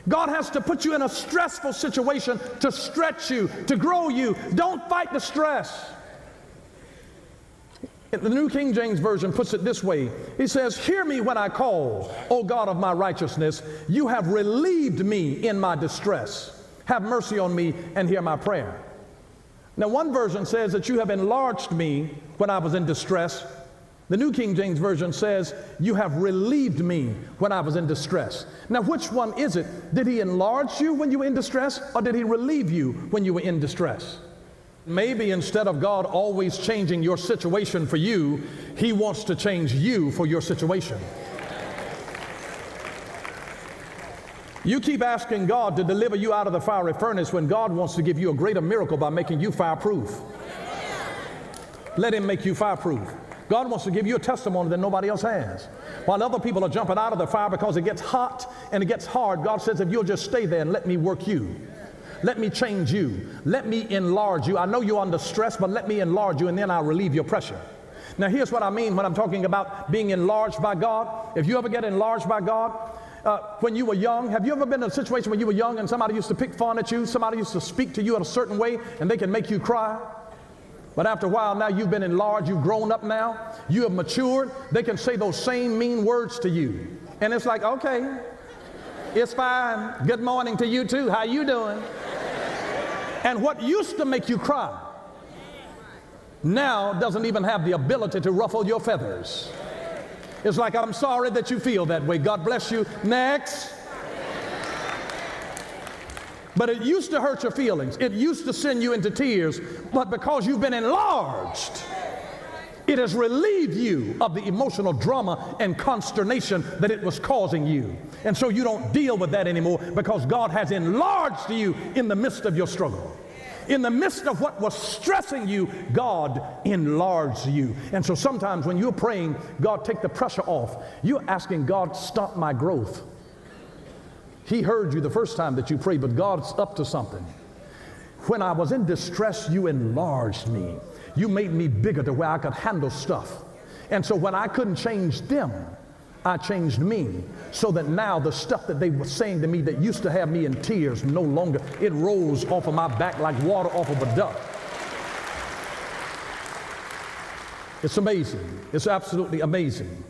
God has to put you in a stressful situation to stretch you, to grow you. Don't fight the stress. The New King James Version puts it this way. He says, hear me when I call, O God of my righteousness. You have relieved me in my distress. Have mercy on me and hear my prayer. Now, one version says that you have enlarged me when I was in distress. The New King James Version says, you have relieved me when I was in distress. Now, which one is it? Did he enlarge you when you were in distress, or did he relieve you when you were in distress? Maybe instead of God always changing your situation for you, he wants to change you for your situation. You keep asking God to deliver you out of the fiery furnace when God wants to give you a greater miracle by making you fireproof. Let him make you fireproof. God wants to give you a testimony that nobody else has. While other people are jumping out of the fire because it gets hot and it gets hard, God says, if you'll just stay there and let me work you. Let me change you. Let me enlarge you. I know you're under stress, but let me enlarge you, and then I'll relieve your pressure. Now, here's what I mean when I'm talking about being enlarged by God. If you ever get enlarged by God, when you were young, have you ever been in a situation when you were young and somebody used to pick fun at you, somebody used to speak to you in a certain way, and they can make you cry? But after a while now, you've been enlarged, you've grown up now, you have matured, they can say those same mean words to you. And it's like, okay, it's fine. Good morning to you too. How you doing? And what used to make you cry now doesn't even have the ability to ruffle your feathers. It's like, I'm sorry that you feel that way. God bless you. Next. But it used to hurt your feelings. It used to send you into tears. But because you've been enlarged, it has relieved you of the emotional drama and consternation that it was causing you. And so you don't deal with that anymore because God has enlarged you in the midst of your struggle. In the midst of what was stressing you, God enlarged you. And so sometimes when you're praying, God, take the pressure off. You're asking God, stop my growth. He heard you the first time that you prayed, but God's up to something. When I was in distress, you enlarged me. You made me bigger to where I could handle stuff. And so when I couldn't change them, I changed me, so that now the stuff that they were saying to me that used to have me in tears, no longer, it rolls off of my back like water off of a duck. It's amazing. It's absolutely amazing.